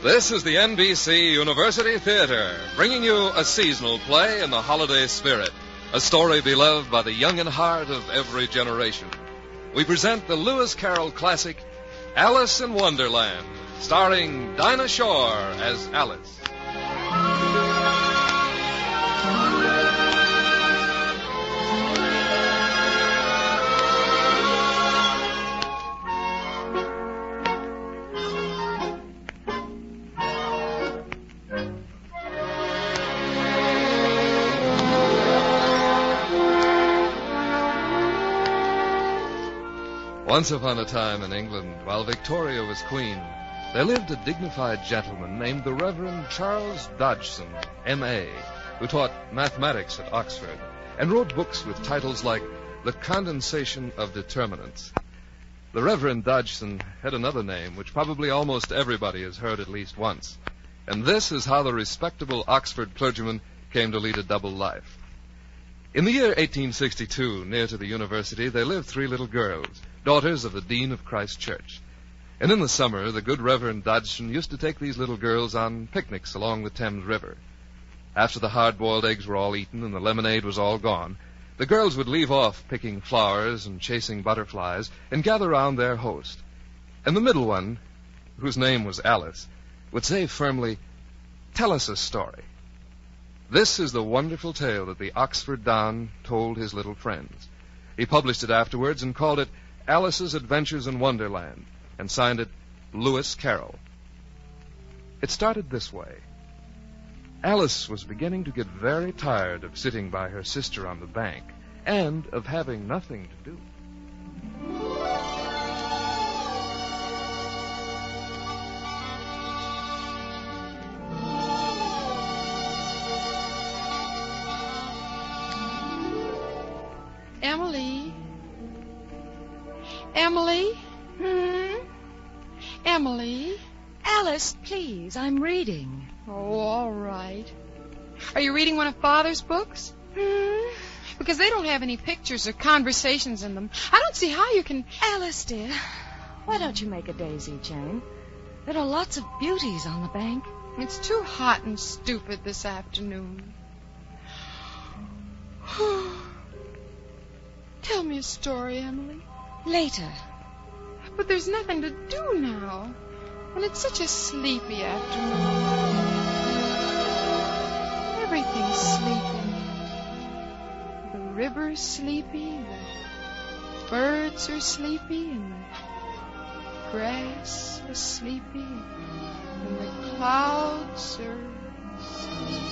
This is the NBC University Theater, bringing you a seasonal play in the holiday spirit, a story beloved by the young and heart of every generation. We present the Lewis Carroll classic, Alice in Wonderland, starring Dinah Shore as Alice. Once upon a time in England, while Victoria was queen, there lived a dignified gentleman named the Reverend Charles Duchess, M.A., who taught mathematics at Oxford and wrote books with titles like The Condensation of Determinants. The Reverend Duchess had another name, which probably almost everybody has heard at least once. And this is how the respectable Oxford clergyman came to lead a double life. In the year 1862, near to the university, there lived three little girls, daughters of the Dean of Christ Church. And in the summer, the good Reverend Dodgson used to take these little girls on picnics along the Thames River. After the hard-boiled eggs were all eaten and the lemonade was all gone, the girls would leave off picking flowers and chasing butterflies and gather round their host. And the middle one, whose name was Alice, would say firmly, "Tell us a story." This is the wonderful tale that the Oxford Don told his little friends. He published it afterwards and called it Alice's Adventures in Wonderland, and signed it Lewis Carroll. It started this way. Alice was beginning to get very tired of sitting by her sister on the bank, and of having nothing to do. Emily? Emily? Alice, please, I'm reading. Oh, all right. Are you reading one of Father's books? Because they don't have any pictures or conversations in them. I don't see how you can... Alice, dear, why don't you make a daisy chain? There are lots of beauties on the bank. It's too hot and stupid this afternoon. Tell me a story, Emily. Later. But there's nothing to do now. And it's such a sleepy afternoon. Everything's sleepy. The river's sleepy. The birds are sleepy. And the grass is sleepy. And the clouds are sleepy.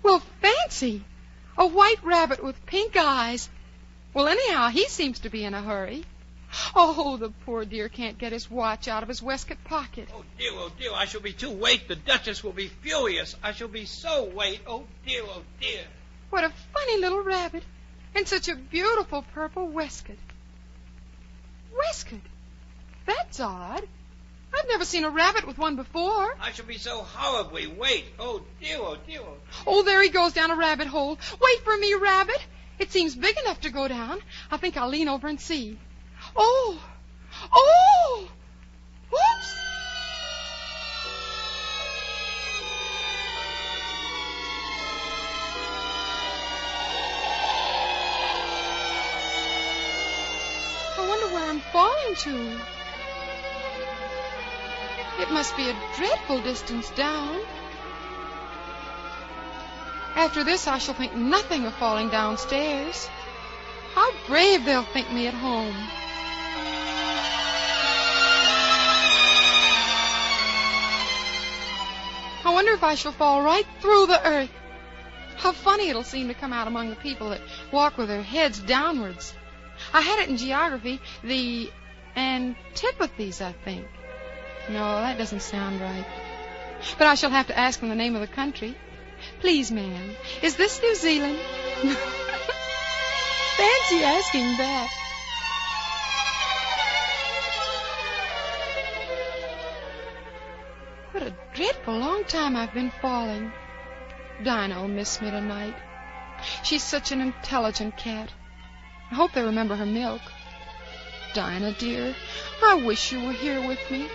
Well, fancy! A white rabbit with pink eyes. Well, anyhow, he seems to be in a hurry. Oh, the poor dear can't get his watch out of his waistcoat pocket. Oh, dear, I shall be too late. The Duchess will be furious. I shall be so late. Oh, dear. What a funny little rabbit. And such a beautiful purple waistcoat. Waistcoat? That's odd. I've never seen a rabbit with one before. I shall be so horribly late. Oh, dear. Oh, there he goes down a rabbit hole. Wait for me, rabbit. It seems big enough to go down. I think I'll lean over and see. Oh! Whoops! I wonder where I'm falling to. It must be a dreadful distance down. After this, I shall think nothing of falling downstairs. How brave they'll think me at home. I wonder if I shall fall right through the earth. How funny it'll seem to come out among the people that walk with their heads downwards. I had it in geography, the antipathies, I think. No, that doesn't sound right. But I shall have to ask them the name of the country. Please, ma'am, is this New Zealand? Fancy asking that. What a dreadful long time I've been falling. Dinah will miss me tonight. She's such an intelligent cat. I hope they remember her milk. Dinah, dear, I wish you were here with me.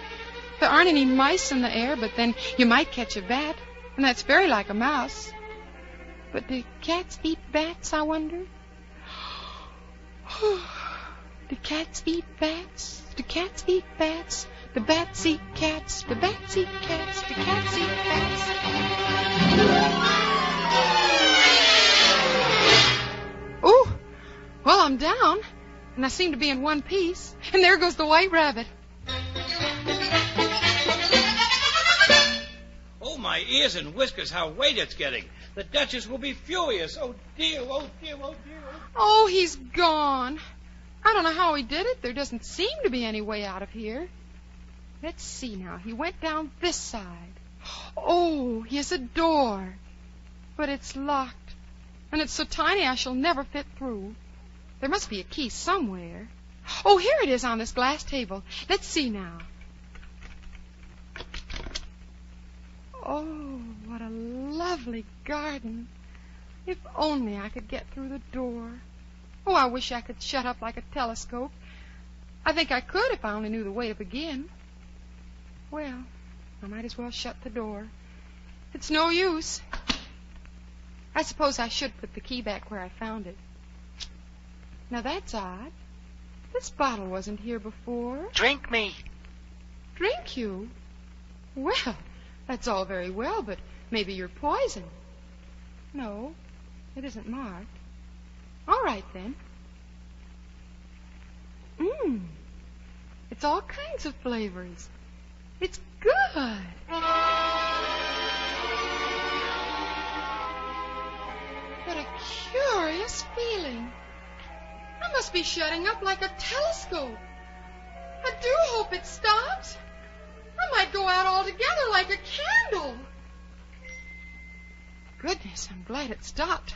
There aren't any mice in the air, but then you might catch a bat, and that's very like a mouse. But do cats eat bats, I wonder? Do cats eat bats? Do cats eat bats? Do bats eat cats? Do bats eat cats? Do cats eat bats? Oh, well, I'm down, and I seem to be in one piece, and there goes the white rabbit. Oh, my ears and whiskers, how wet it's getting. The Duchess will be furious. Oh, dear, oh, dear, oh, dear. Oh, he's gone. I don't know how he did it. There doesn't seem to be any way out of here. Let's see now. He went down this side. Oh, here's a door. But it's locked. And it's so tiny I shall never fit through. There must be a key somewhere. Oh, here it is on this glass table. Let's see now. Oh, what a lovely garden. If only I could get through the door. Oh, I wish I could shut up like a telescope. I think I could if I only knew the way to begin. Well, I might as well shut the door. It's no use. I suppose I should put the key back where I found it. Now that's odd. This bottle wasn't here before. Drink me. Drink you? Well, that's all very well, but maybe you're poison. No, it isn't marked. All right, then. It's all kinds of flavors. It's good. What a curious feeling. I must be shutting up like a telescope. I do hope it stops. I might go out altogether like a candle. Goodness, I'm glad it stopped.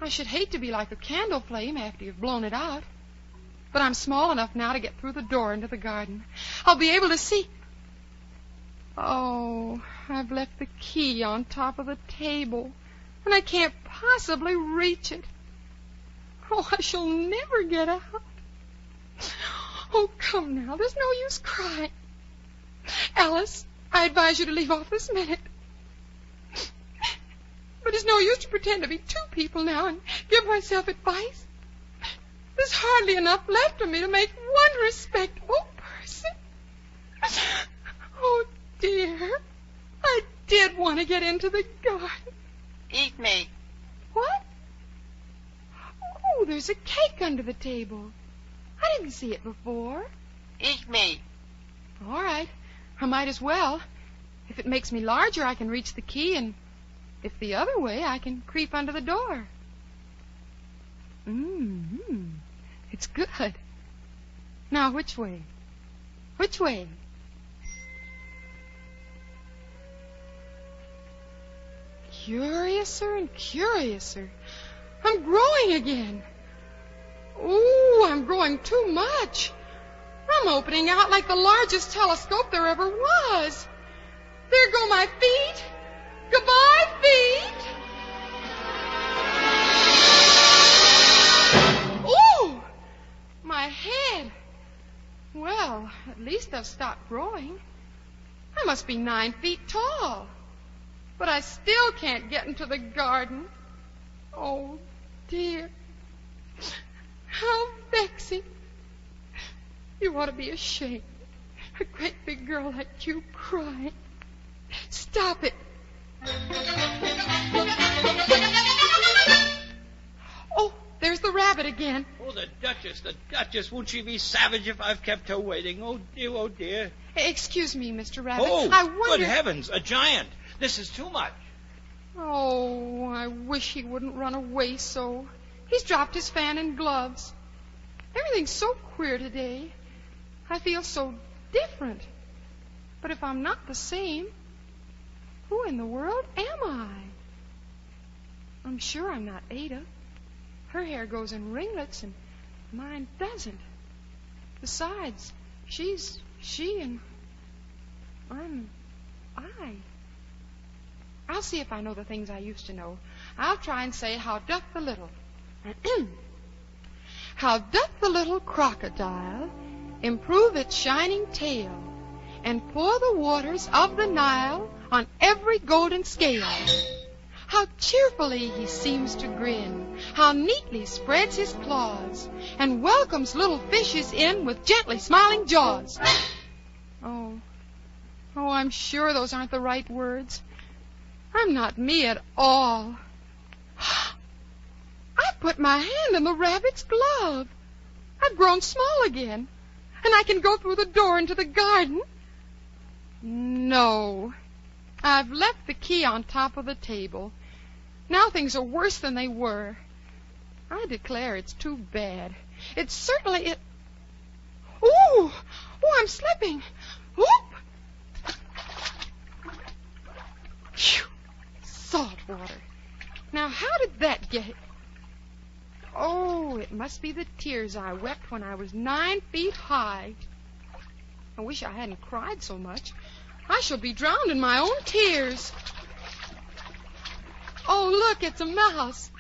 I should hate to be like a candle flame after you've blown it out. But I'm small enough now to get through the door into the garden. I'll be able to see. Oh, I've left the key on top of the table, and I can't possibly reach it. Oh, I shall never get out. Oh, come now, there's no use crying. Alice, I advise you to leave off this minute. But it's no use to pretend to be two people now and give myself advice. There's hardly enough left of me to make one respectable person. Oh, dear. I did want to get into the garden. Eat me. What? Oh, there's a cake under the table. I didn't see it before. Eat me. All right. I might as well. If it makes me larger, I can reach the key, and if the other way, I can creep under the door. It's good. Now, which way? Which way? Curiouser and curiouser. I'm growing again. Ooh, I'm growing too much. I'm opening out like the largest telescope there ever was. There go my feet. Goodbye, feet. Ooh, my head. Well, at least I've stopped growing. I must be 9 feet tall. But I still can't get into the garden. Oh, dear. How vexing. You ought to be ashamed. A great big girl like you crying. Stop it. Oh, there's the rabbit again. Oh, the Duchess. Won't she be savage if I've kept her waiting? Oh, dear, oh, dear. Excuse me, Mr. Rabbit. Oh, I wonder... good heavens, a giant. This is too much. Oh, I wish he wouldn't run away so. He's dropped his fan and gloves. Everything's so queer today. I feel so different. But if I'm not the same, who in the world am I? I'm sure I'm not Ada. Her hair goes in ringlets and mine doesn't. Besides, she's she and I'm I. I'll see if I know the things I used to know. I'll try and say, how doth the little. How doth the little crocodile improve its shining tail and pour the waters of the Nile on every golden scale? How cheerfully he seems to grin, how neatly spreads his claws, and welcomes little fishes in with gently smiling jaws. Oh, I'm sure those aren't the right words. I'm not me at all. I put my hand in the rabbit's glove. I've grown small again, and I can go through the door into the garden. No, I've left the key on top of the table. Now things are worse than they were. I declare it's too bad. It's certainly... Ooh, I'm slipping. Whoop! Phew, salt water. Now, how did that get... Oh, it must be the tears I wept when I was 9 feet high. I wish I hadn't cried so much. I shall be drowned in my own tears. Oh, look, it's a mouse.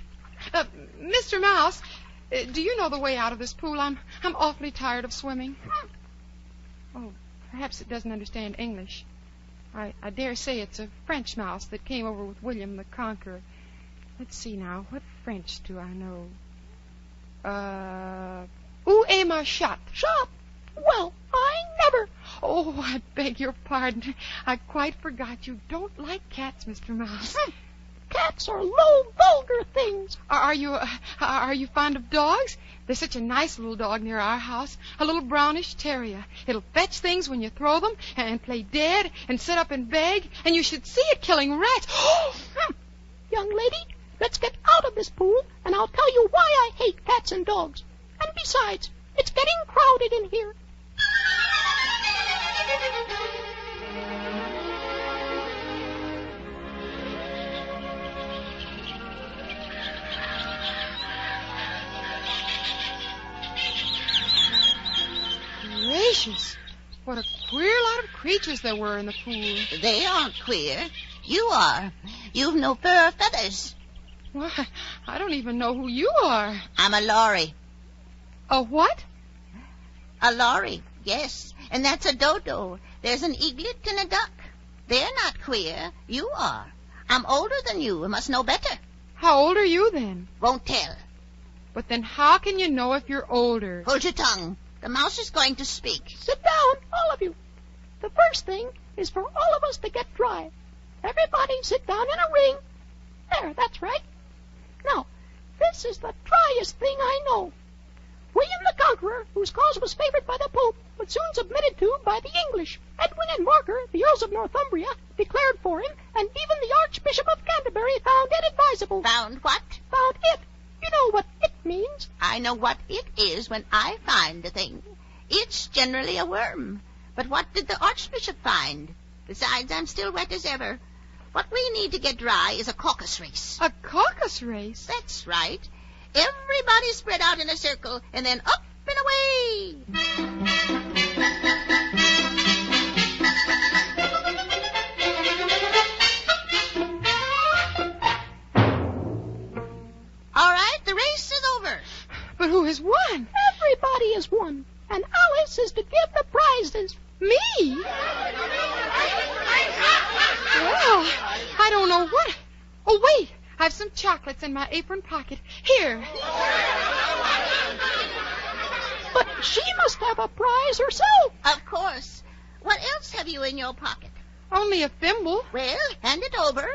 Mr. Mouse, do you know the way out of this pool? I'm awfully tired of swimming. Oh, perhaps it doesn't understand English. I dare say it's a French mouse that came over with William the Conqueror. Let's see now, what French do I know? Où est ma chatte? Chatte? Well, I never... Oh, I beg your pardon. I quite forgot you don't like cats, Mr. Mouse. Cats are low, vulgar things. Are you fond of dogs? There's such a nice little dog near our house, a little brownish terrier. It'll fetch things when you throw them and play dead and sit up and beg, and you should see it killing rats. Young lady, let's get out of this pool, and I'll tell you why I hate cats and dogs. And besides, it's getting crowded in here. Gracious, what a queer lot of creatures there were in the pool. They aren't queer. You are. You've no fur or feathers. Why, I don't even know who you are. I'm a lorry. A what? A lorry, yes. And that's a dodo. There's an eaglet and a duck. They're not queer. You are. I'm older than you and must know better. How old are you then? Won't tell. But then how can you know if you're older? Hold your tongue. The mouse is going to speak. Sit down, all of you. The first thing is for all of us to get dry. Everybody sit down in a ring. There, that's right. Now, this is the driest thing I know. William the Conqueror, whose cause was favored by the Pope, but soon submitted to by the English. Edwin and Marker, the Earls of Northumbria, declared for him, and even the Archbishop of Canterbury found it advisable. Found what? Found it. You know what it means. I know what it is when I find a thing. It's generally a worm. But what did the Archbishop find? Besides, I'm still wet as ever. What we need to get dry is a caucus-race. A caucus-race? That's right. Everybody spread out in a circle, and then up and away. All right, the race is over. But who has won? Everybody has won, and Alice is to give the prizes. Me? Well, I don't know what... Oh, wait. I've some chocolates in my apron pocket. Here. But she must have a prize herself. Of course. What else have you in your pocket? Only a thimble. Well, hand it over.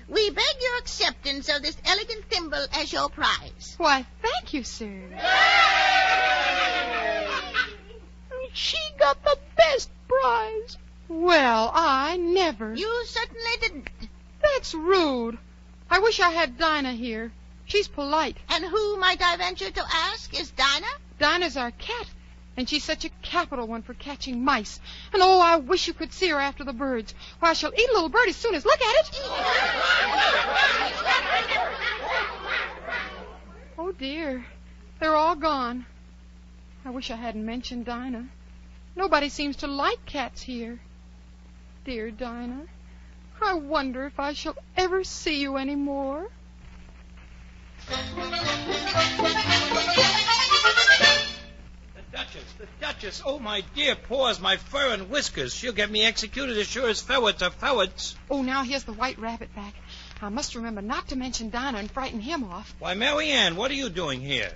We beg your acceptance of this elegant thimble as your prize. Why, thank you, sir. She got the best prize. Well, I never. You certainly didn't. That's rude. I wish I had Dinah here. She's polite. And who, might I venture to ask, is Dinah? Dinah's our cat, and she's such a capital one for catching mice. And oh, I wish you could see her after the birds. Why, she'll eat a little bird as soon as... Look at it! Oh, dear. They're all gone. I wish I hadn't mentioned Dinah. Nobody seems to like cats here. Dear Dinah, I wonder if I shall ever see you any more. The Duchess. Oh, my dear paws, my fur and whiskers. She'll get me executed as sure as ferrets are ferrets. Oh, now here's the White Rabbit back. I must remember not to mention Dinah and frighten him off. Why, Mary Ann, what are you doing here?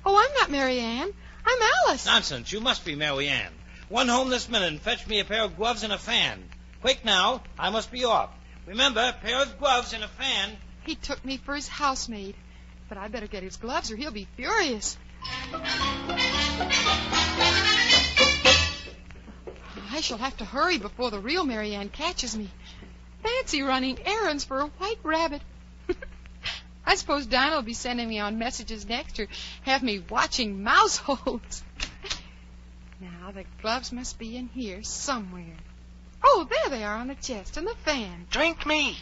Oh, I'm not Mary Ann. I'm Alice. Nonsense. You must be Mary Ann. Run home this minute and fetch me a pair of gloves and a fan. Quick now. I must be off. Remember, a pair of gloves and a fan. He took me for his housemaid. But I better get his gloves or he'll be furious. I shall have to hurry before the real Mary Ann catches me. Fancy running errands for a white rabbit. I suppose Dinah will be sending me on messages next or have me watching mouse holes. Now, the gloves must be in here somewhere. Oh, there they are on the chest and the fan. Drink me.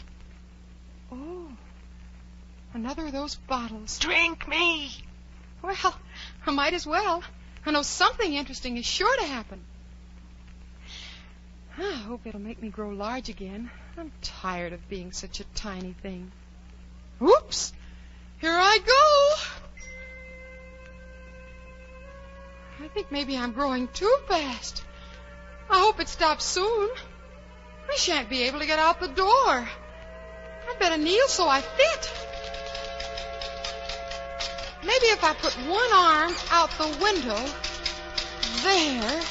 Oh, another of those bottles. Drink me. Well, I might as well. I know something interesting is sure to happen. I hope it'll make me grow large again. I'm tired of being such a tiny thing. Oops! Here I go! I think maybe I'm growing too fast. I hope it stops soon. I shan't be able to get out the door. I'd better kneel so I fit. Maybe if I put one arm out the window, there,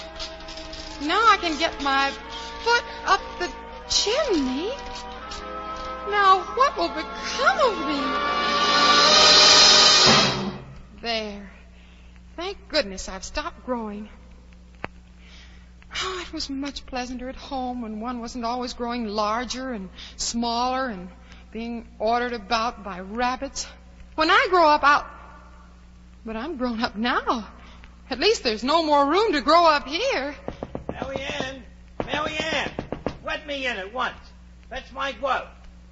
now I can get my foot up the chimney. Now what will become of me? There. Thank goodness I've stopped growing. Oh, it was much pleasanter at home when one wasn't always growing larger and smaller and being ordered about by rabbits. When I grow up, But I'm grown up now. At least there's no more room to grow up here. Mary Ann, let me in at once. Fetch my glove.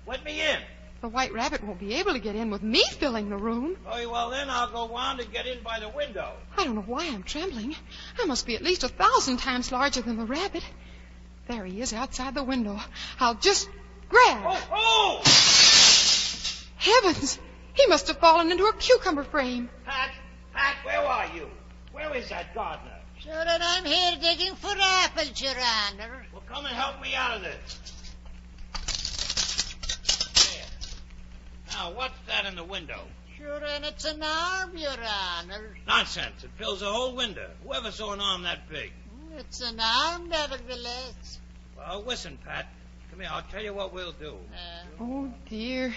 Let me in. The White Rabbit won't be able to get in with me filling the room. Very well, then I'll go round and get in by the window. I don't know why I'm trembling. I must be at least 1,000 times larger than the rabbit. There he is outside the window. I'll just grab. Oh! Heavens! He must have fallen into a cucumber frame. Pat, where are you? Where is that gardener? Sure that I'm here digging for apples, Your Honor. Well, come and help me out of this. There. Now, what's that in the window? Sure, and it's an arm, Your Honor. Nonsense. It fills the whole window. Whoever saw an arm that big? It's an arm, nevertheless. Well, listen, Pat. Come here. I'll tell you what we'll do. Oh, dear.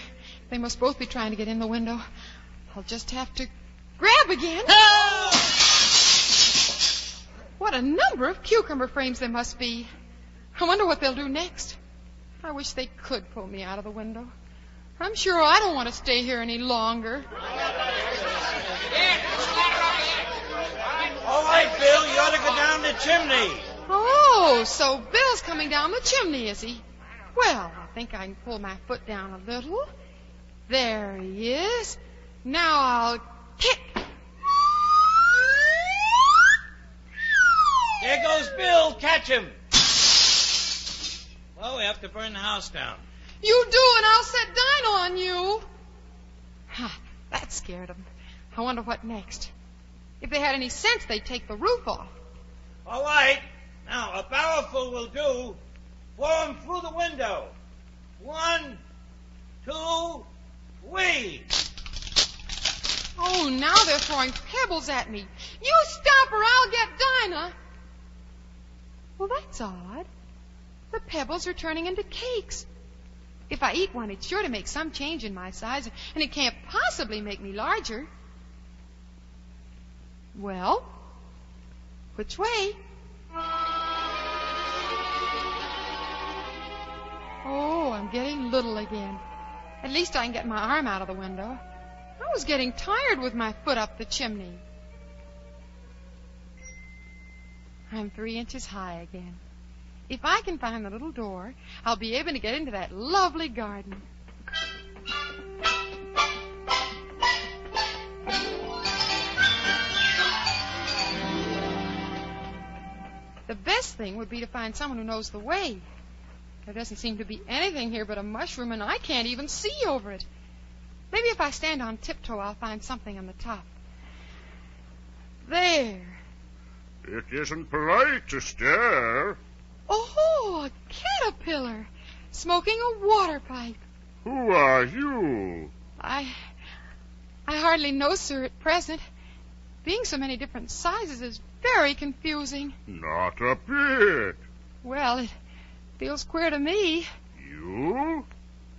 They must both be trying to get in the window. I'll just have to grab again. What a number of cucumber frames there must be. I wonder what they'll do next. I wish they could pull me out of the window. I'm sure I don't want to stay here any longer. All right, Bill. You ought to go down the chimney. Oh, so Bill's coming down the chimney, is he? Well, I think I can pull my foot down a little. There he is. Now I'll kick. There goes Bill. Catch him. Well, we have to burn the house down. You do, and I'll set Dinah on you. That scared them. I wonder what next. If they had any sense, they'd take the roof off. All right. Now, a barrelful will do. Throw him through the window. 1, 2, 3. Oh, now they're throwing pebbles at me. You stop or I'll get Dinah. Well, that's odd. The pebbles are turning into cakes. If I eat one, it's sure to make some change in my size, and it can't possibly make me larger. Well, which way? Oh, I'm getting little again. At least I can get my arm out of the window. I was getting tired with my foot up the chimney. I'm 3 inches high again. If I can find the little door, I'll be able to get into that lovely garden. The best thing would be to find someone who knows the way. There doesn't seem to be anything here but a mushroom, and I can't even see over it. Maybe if I stand on tiptoe, I'll find something on the top. There. It isn't polite to stare. Oh, a caterpillar smoking a water pipe. Who are you? I hardly know, sir, at present. Being so many different sizes is very confusing. Not a bit. Well, it feels queer to me. You?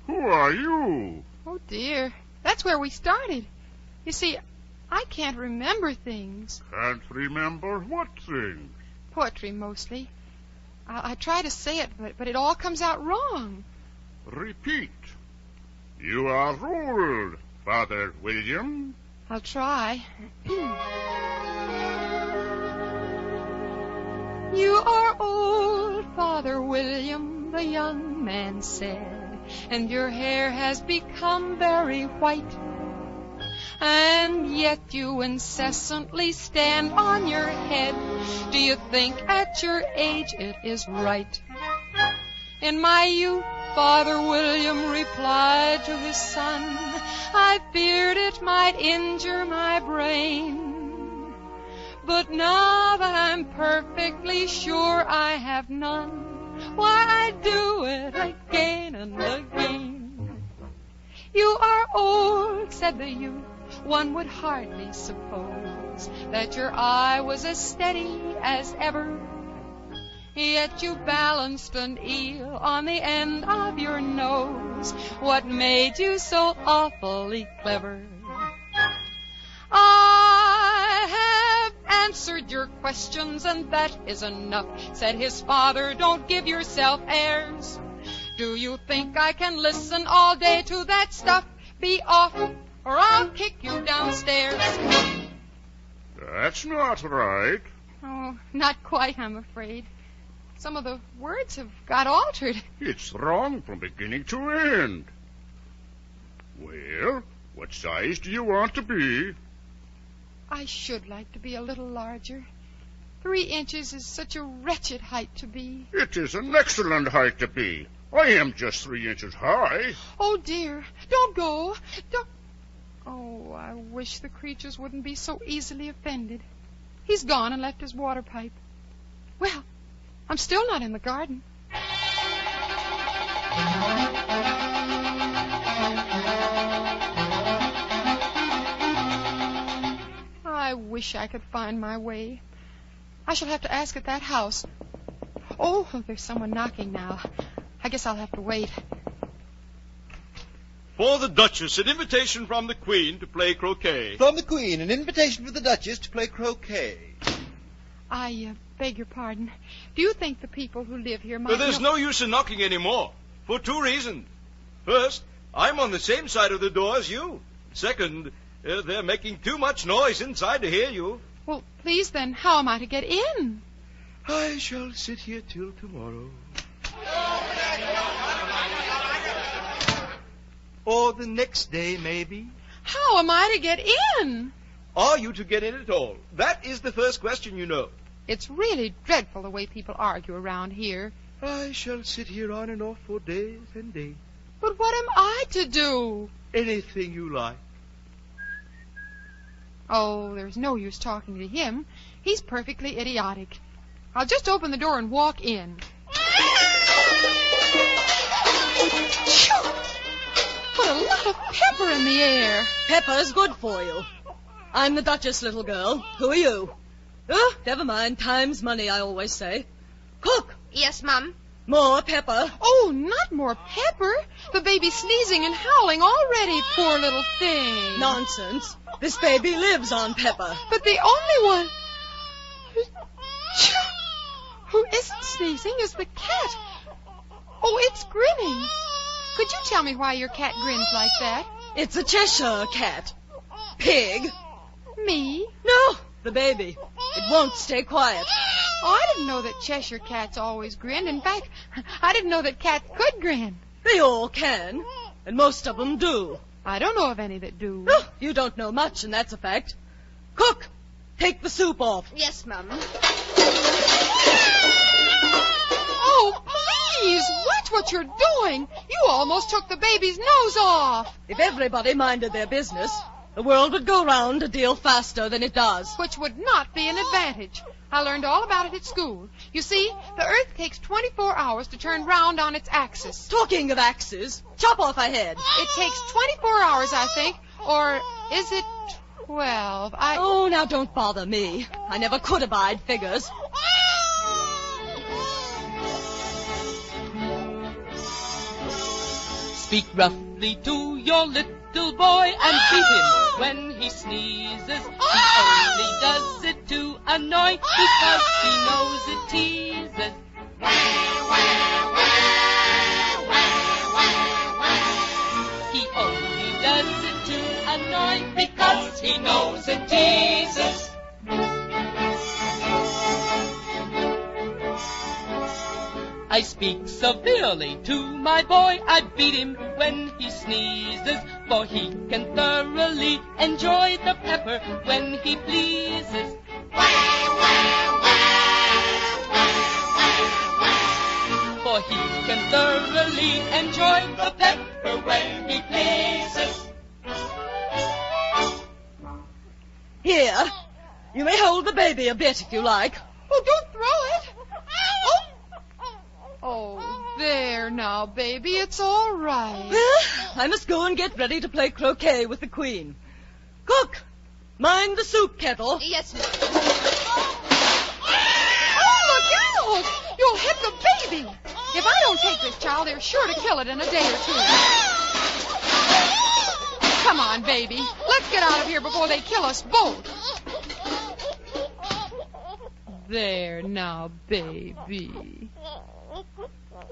Who are you? Oh, dear. That's where we started. You see, I can't remember things. Can't remember what things? Poetry, mostly. I try to say it, but it all comes out wrong. Repeat. You are old, Father William. I'll try. You are old, Father William, the young man said, and your hair has become very white. And yet you incessantly stand on your head. Do you think at your age it is right? In my youth, Father William replied to his son, I feared it might injure my brain. But now that I'm perfectly sure I have none, why, I do it again and again. You are old, said the youth. One would hardly suppose that your eye was as steady as ever. Yet you balanced an eel on the end of your nose. What made you so awfully clever? I have answered your questions, and that is enough, said his father. Don't give yourself airs. Do you think I can listen all day to that stuff? Be off, or I'll kick you downstairs. That's not right. Oh, not quite, I'm afraid. Some of the words have got altered. It's wrong from beginning to end. Well, what size do you want to be? I should like to be a little larger. 3 inches is such a wretched height to be. It is an excellent height to be. I am just 3 inches high. Oh, dear. Don't go. Don't. Oh, I wish the creatures wouldn't be so easily offended. He's gone and left his water pipe. Well, I'm still not in the garden. I wish I could find my way. I shall have to ask at that house. Oh, there's someone knocking now. I guess I'll have to wait. For the Duchess, an invitation from the Queen to play croquet. From the Queen, an invitation for the Duchess to play croquet. I beg your pardon. Do you think the people who live here might... But there's no use in knocking anymore, for 2 reasons. First, I'm on the same side of the door as you. Second, they're making too much noise inside to hear you. Well, please then, how am I to get in? I shall sit here till tomorrow. Or the next day, maybe. How am I to get in? Are you to get in at all? That is the first question, you know. It's really dreadful the way people argue around here. I shall sit here on and off for days and days. But what am I to do? Anything you like. Oh, there's no use talking to him. He's perfectly idiotic. I'll just open the door and walk in. What a lot of pepper in the air. Pepper's good for you. I'm the Duchess, little girl. Who are you? Oh, never mind. Time's money, I always say. Cook! Yes, Mum? More pepper. Oh, not more pepper. The baby's sneezing and howling already, poor little thing. Nonsense. This baby lives on pepper. But the only one who isn't sneezing is the cat. Oh, it's grinning. Could you tell me why your cat grins like that? It's a Cheshire cat. Pig. Me? No, the baby. It won't stay quiet. Oh, I didn't know that Cheshire cats always grinned. In fact, I didn't know that cats could grin. They all can, and most of them do. I don't know of any that do. Oh, you don't know much, and that's a fact. Cook, take the soup off. Yes, Mum. Oh, please, what Watch what you're doing. You almost took the baby's nose off. If everybody minded their business, the world would go round a deal faster than it does. Which would not be an advantage. I learned all about it at school. You see, the Earth takes 24 hours to turn round on its axis. Talking of axes, chop off a head. It takes 24 hours, I think. Or is it 12? Oh, now don't bother me. I never could abide figures. Speak roughly to your little boy and beat him when he sneezes. He only does it to annoy because he knows it teases. He only does it to annoy because he knows it teases. I speak severely to my boy, I beat him when he sneezes, for he can thoroughly enjoy the pepper when he pleases. For he can thoroughly enjoy the pepper when he pleases. Here, you may hold the baby a bit if you like. Oh, don't throw it. Oh, there now, baby. It's all right. Well, I must go and get ready to play croquet with the Queen. Cook, mind the soup kettle. Yes, ma'am. Oh, look out! You'll hit the baby. If I don't take this child, they're sure to kill it in a day or two. Come on, baby. Let's get out of here before they kill us both. There now, baby.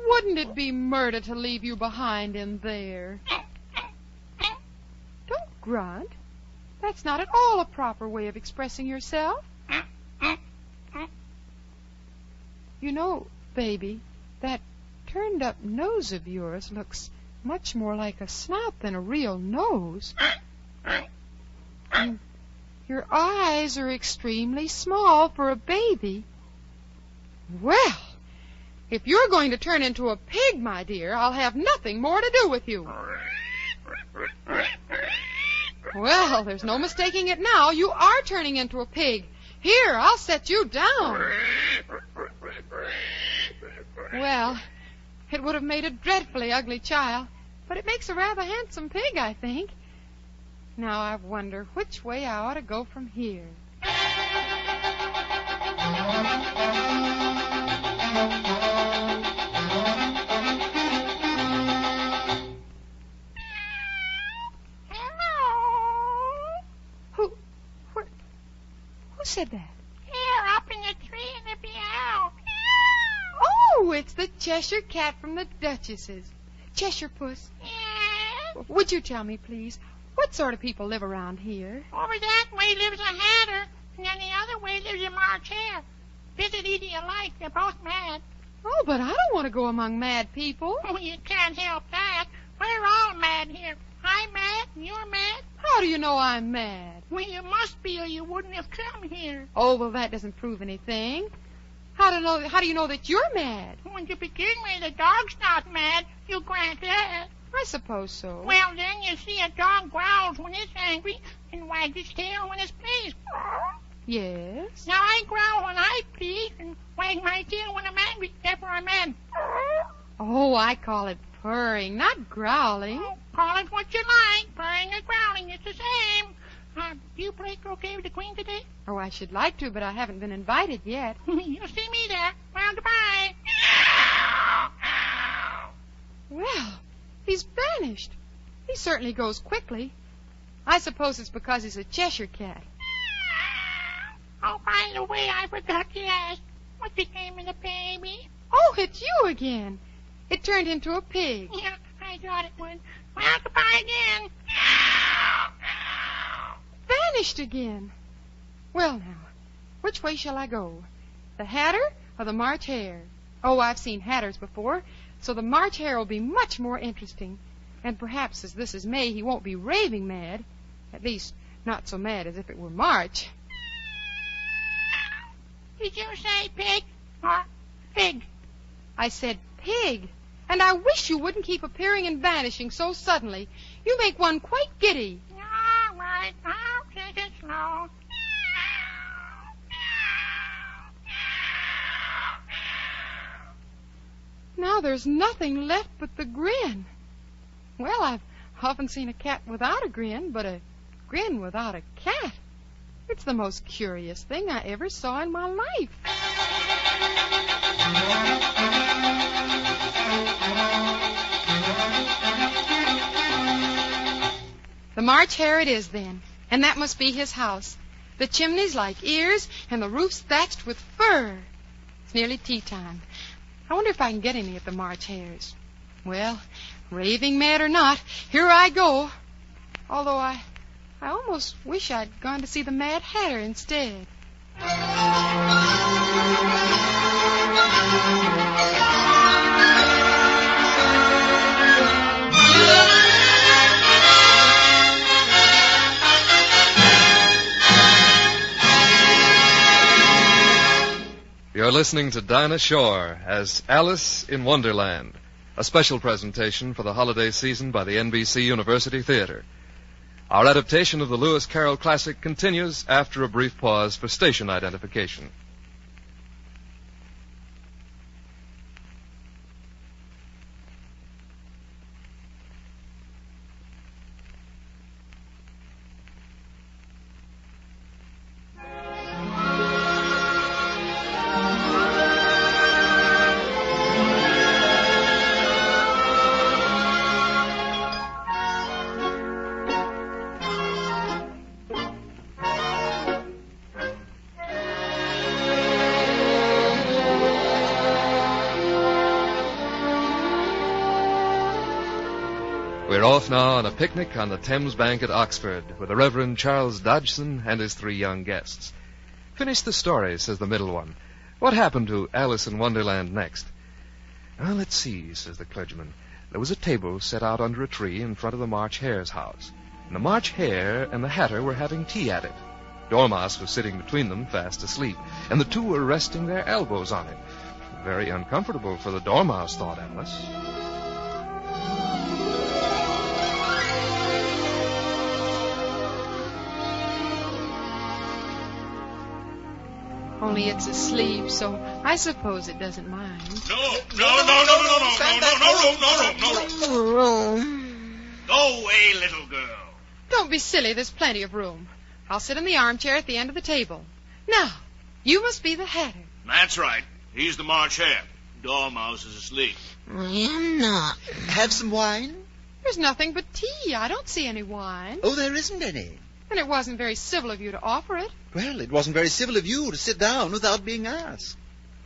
Wouldn't it be murder to leave you behind in there? Don't grunt. That's not at all a proper way of expressing yourself. You know, baby, that turned-up nose of yours looks much more like a snout than a real nose. And your eyes are extremely small for a baby. Well, if you're going to turn into a pig, my dear, I'll have nothing more to do with you. Well, there's no mistaking it now. You are turning into a pig. Here, I'll set you down. Well, it would have made a dreadfully ugly child, but it makes a rather handsome pig, I think. Now, I wonder which way I ought to go from here. Who said that? Here, up in the tree in the meow. Oh, it's the Cheshire cat from the Duchess's. Cheshire Puss. Yes? Would you tell me, please, what sort of people live around here? Over that way lives a hatter, and then the other way lives a March hare. Visit eating alike, they're both mad. Oh, but I don't want to go among mad people. Oh, you can't help that. We're all mad here. I'm mad, and you're mad. How do you know I'm mad? Well, you must be, or you wouldn't have come here. Oh, well, that doesn't prove anything. How do you know that you're mad? When you begin with, the dog's not mad. You grant that. I suppose so. Well, then you see a dog growls when it's angry and wags its tail when it's pleased. Yes? Now I growl when I'm pleased and wag my tail when I'm angry. Therefore I'm mad. Oh, I call it purring, not growling. Oh, call it what you like. Purring or growling, it's the same. Do you play croquet with the Queen today? Oh, I should like to, but I haven't been invited yet. You'll see me there. Well, goodbye. Well, he's vanished. He certainly goes quickly. I suppose it's because he's a Cheshire cat. Oh, by the way, I forgot to ask. What became of the baby? Oh, it's you again. It turned into a pig. Yeah, I thought it would. Well, goodbye again. Vanished again. Well, now, which way shall I go? The Hatter or the March Hare? Oh, I've seen hatters before, so the March Hare will be much more interesting. And perhaps, as this is May, he won't be raving mad. At least, not so mad as if it were March. Did you say pig or fig? I said pig. And I wish you wouldn't keep appearing and vanishing so suddenly. You make one quite giddy. All right, I'll take it slow. Now there's nothing left but the grin. Well, I've often seen a cat without a grin, but a grin without a cat. It's the most curious thing I ever saw in my life. The March Hare it is, then, and that must be his house. The chimney's like ears, and the roof's thatched with fur. It's nearly tea time. I wonder if I can get any at the March Hare's. Well, raving mad or not, here I go. Although I almost wish I'd gone to see the Mad Hatter instead. You're listening to Dinah Shore as Alice in Wonderland, a special presentation for the holiday season by the NBC University Theater. Our adaptation of the Lewis Carroll classic continues after a brief pause for station identification. We're off now on a picnic on the Thames Bank at Oxford with the Reverend Charles Dodgson and his 3 young guests. Finish the story, says the middle one. What happened to Alice in Wonderland next? Well, let's see, says the clergyman. There was a table set out under a tree in front of the March Hare's house. And the March Hare and the Hatter were having tea at it. Dormouse was sitting between them, fast asleep, and the two were resting their elbows on it. Very uncomfortable for the Dormouse, thought Alice. Only it's asleep, so I suppose it doesn't mind. No room. Go away, little girl. Don't be silly. There's plenty of room. I'll sit in the armchair at the end of the table. Now, you must be the Hatter. That's right. He's the March Hare. Dormouse is asleep. I am not. Have some wine? There's nothing but tea. I don't see any wine. Oh, there isn't any. And it wasn't very civil of you to offer it. Well, it wasn't very civil of you to sit down without being asked.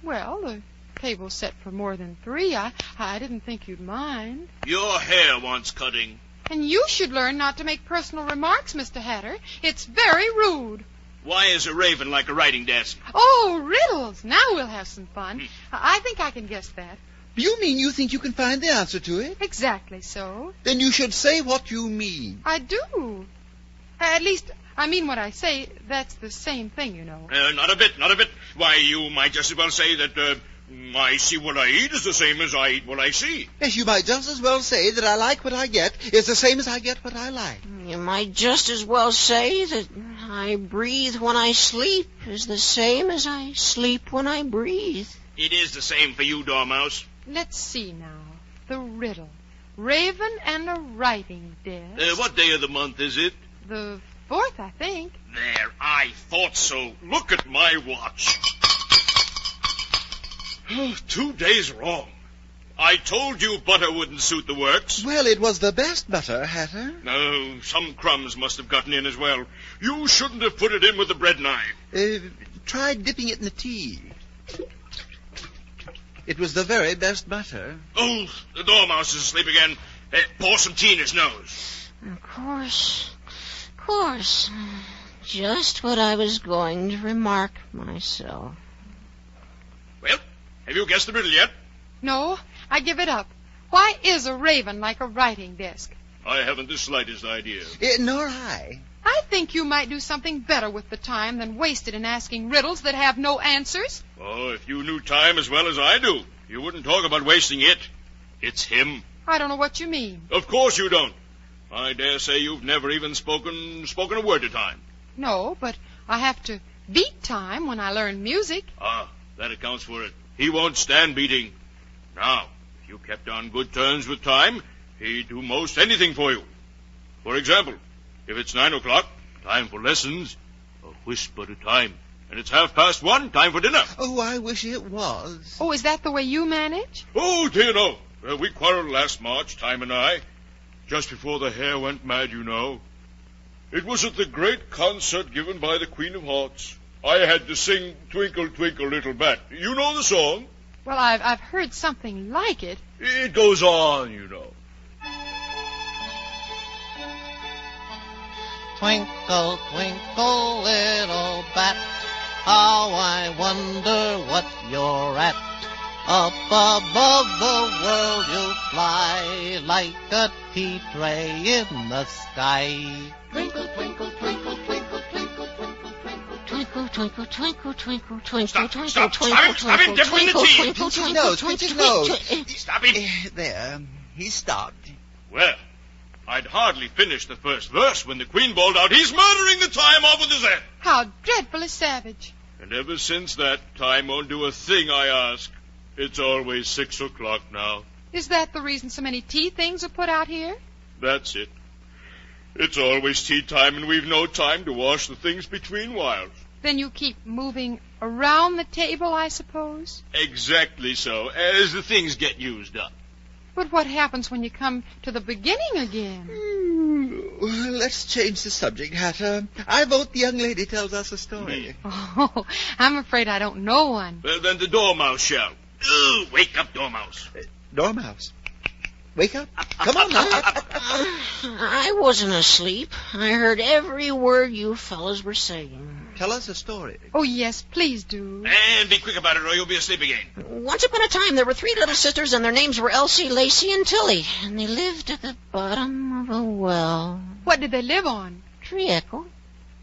Well, the table's set for more than 3. I didn't think you'd mind. Your hair wants cutting. And you should learn not to make personal remarks, Mr. Hatter. It's very rude. Why is a raven like a writing desk? Oh, riddles. Now we'll have some fun. I think I can guess that. Do you mean you think you can find the answer to it? Exactly so. Then you should say what you mean. I do. At least, I mean what I say. That's the same thing, you know. Not a bit. Why, you might just as well say that I see what I eat is the same as I eat what I see. Yes, you might just as well say that I like what I get is the same as I get what I like. You might just as well say that I breathe when I sleep is the same as I sleep when I breathe. It is the same for you, Dormouse. Let's see now. The riddle. Raven and a writing desk. What day of the month is it? The 4th, I think. There, I thought so. Look at my watch. 2 days wrong. I told you butter wouldn't suit the works. Well, it was the best butter, Hatter. No, some crumbs must have gotten in as well. You shouldn't have put it in with the bread knife. Try dipping it in the tea. It was the very best butter. Oh, the Dormouse is asleep again. Pour some tea in his nose. Of course. Just what I was going to remark myself. Well, have you guessed the riddle yet? No, I give it up. Why is a raven like a writing desk? I haven't the slightest idea. Nor I. I think you might do something better with the time than waste it in asking riddles that have no answers. Oh, if you knew time as well as I do, you wouldn't talk about wasting it. It's him. I don't know what you mean. Of course you don't. I dare say you've never even spoken a word to Time. No, but I have to beat time when I learn music. Ah, that accounts for it. He won't stand beating. Now, if you kept on good terms with Time, he'd do most anything for you. For example, if it's 9 o'clock, time for lessons, a whisper to Time. And it's 1:30, time for dinner. Oh, I wish it was. Oh, is that the way you manage? Oh, dear, no. We quarreled last March, Time and I. Just before the hair went mad, you know. It was at the great concert given by the Queen of Hearts. I had to sing Twinkle, Twinkle, Little Bat. You know the song? Well, I've heard something like it. It goes on, you know. Twinkle, twinkle, little bat, how I wonder what you're at. Up above the world you'll fly, like a tea tray in the sky. Twinkle, twinkle, twinkle, twinkle, twinkle, twinkle, twinkle. Twinkle, twinkle, twinkle, twinkle, Stop, twinkle, stop, twinkle, stop him, twinkle, dipping the twinkle, tea. twinkle, Pinch his twinkle, nose, pinch his nose. Stop him. There, he stopped. Well, I'd hardly finished the first verse when the Queen bawled out, "He's murdering the Time off with his head." How dreadfully savage. And ever since that, Time won't do a thing I ask. It's always 6 o'clock now. Is that the reason so many tea things are put out here? That's it. It's always tea time, and we've no time to wash the things between whiles. Then you keep moving around the table, I suppose? Exactly so, as the things get used up. But what happens when you come to the beginning again? Let's change the subject, Hatter. I vote the young lady tells us a story. Oh, I'm afraid I don't know one. Well, then the Dormouse shall. Ooh, wake up, Dormouse. Dormouse, wake up. Come on now. I wasn't asleep. I heard every word you fellas were saying. Tell us a story. Oh, yes, please do. And be quick about it, or you'll be asleep again. Once upon a time, there were 3 little sisters, and their names were Elsie, Lacey, and Tilly. And they lived at the bottom of a well. What did they live on? Treacle.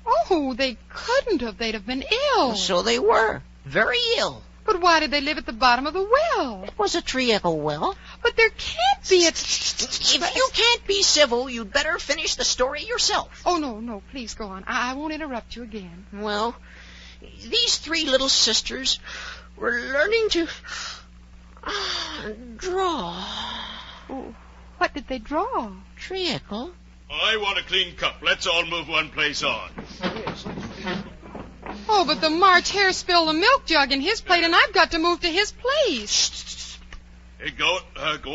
Oh, they couldn't have. They'd have been ill. So they were. Very ill. But why did they live at the bottom of the well? It was a treacle well. But there can't be a... If you can't be civil, you'd better finish the story yourself. Oh, no, please go on. I won't interrupt you again. Well, these 3 little sisters were learning to draw. Oh, what did they draw? Treacle. I want a clean cup. Let's all move one place on. Oh, but the March Hare spilled the milk jug in his plate, and I've got to move to his place. Hey, go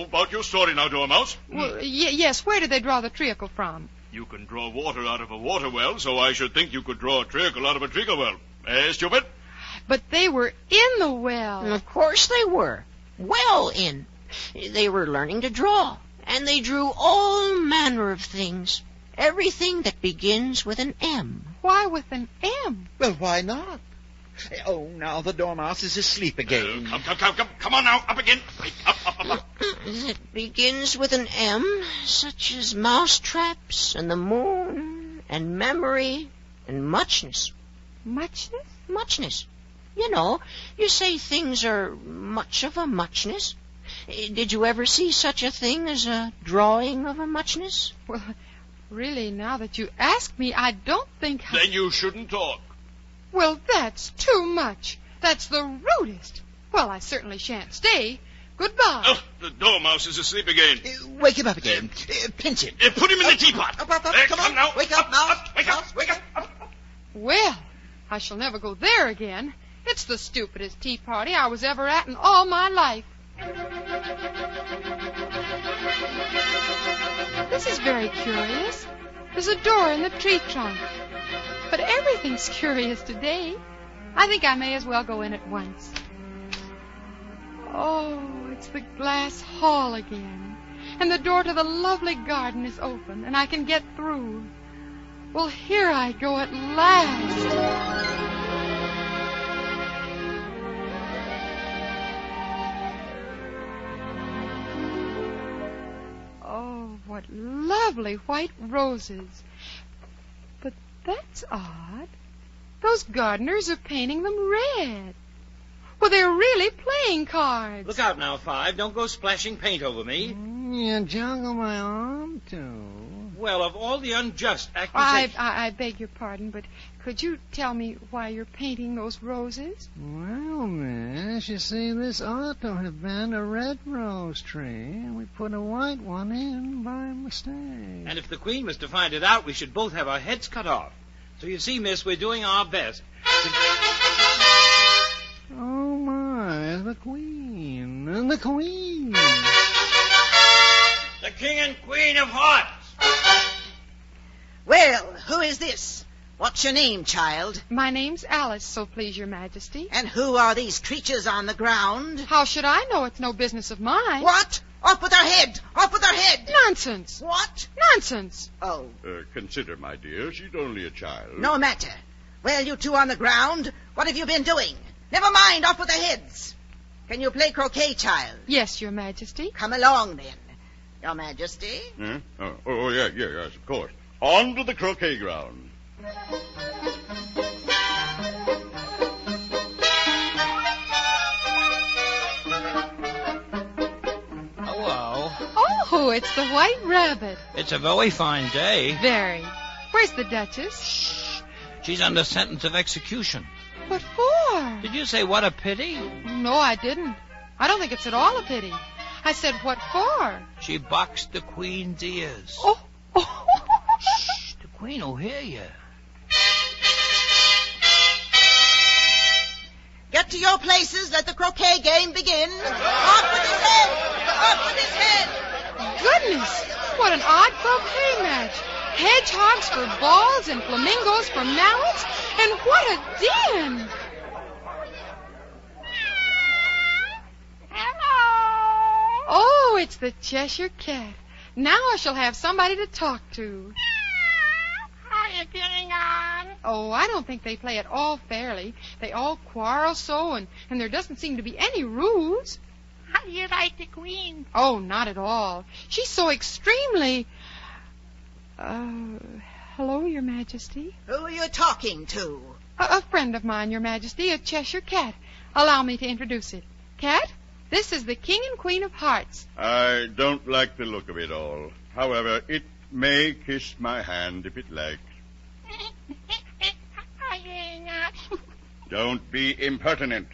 about your story now, Dormouse. Well, yes, where did they draw the treacle from? You can draw water out of a water well, so I should think you could draw a treacle out of a treacle well. Stupid? But they were in the well. Of course they were. Well in. They were learning to draw, and they drew all manner of things. Everything that begins with an M. Why with an M? Well, why not? Oh, now the Dormouse is asleep again. Come on now, up again. Up. It begins with an M, such as mousetraps and the moon and memory and muchness. Muchness? Muchness. You know, you say things are much of a muchness. Did you ever see such a thing as a drawing of a muchness? Well, really, now that you ask me, I don't think Then you shouldn't talk. Well, that's too much. That's the rudest. Well, I certainly shan't stay. Goodbye. Oh, the Dormouse is asleep again. Wake him up again. Pinch him. Put him in the teapot. Up. Come on now. Wake up now. Wake up. Well, I shall never go there again. It's the stupidest tea party I was ever at in all my life. This is very curious. There's a door in the tree trunk. But everything's curious today. I think I may as well go in at once. Oh, it's the glass hall again. And the door to the lovely garden is open, and I can get through. Well, here I go at last. Oh, what lovely white roses. But that's odd. Those gardeners are painting them red. Well, they're really playing cards. Look out now, Five. Don't go splashing paint over me. You joggle my arm, too. Well, of all the unjust accusations... I beg your pardon, but could you tell me why you're painting those roses? Well, miss, you see, this ought to have been a red rose tree, and we put a white one in by mistake. And if the Queen was to find it out, we should both have our heads cut off. So you see, miss, we're doing our best to... Oh, my, the Queen. The Queen. The King and Queen of Hearts. Well, who is this? What's your name, child? My name's Alice, so please your majesty. And who are these creatures on the ground? How should I know? It's no business of mine. What? Off with her head! Off with her head! Nonsense. What? Nonsense. Oh. Consider, my dear, she's only a child. No matter. Well, you two on the ground, what have you been doing? Never mind, off with their heads. Can you play croquet, child? Yes, your majesty. Come along, then. Your majesty? Yes, of course. On to the croquet ground. Hello. Oh, it's the White Rabbit. It's a very fine day. Very. Where's the Duchess? Shh. She's under sentence of execution. What for? Did you say what a pity? No, I didn't. I don't think it's at all a pity. I said, what for? She boxed the Queen's ears. Oh. Shh, the Queen will hear you. Get to your places. Let the croquet game begin. Off with his head! Off with his head! Goodness, what an odd croquet match. Hedgehogs for balls and flamingos for mallets. And what a din! Hello. Oh, it's the Cheshire Cat. Now I shall have somebody to talk to. How are you getting on? Oh, I don't think they play at all fairly. They all quarrel so, and there doesn't seem to be any rules. How do you like the Queen? Oh, not at all. She's so extremely... hello, Your Majesty. Who are you talking to? A friend of mine, Your Majesty, a Cheshire Cat. Allow me to introduce it. Cat, this is the King and Queen of Hearts. I don't like the look of it all. However, it may kiss my hand if it likes. Don't be impertinent.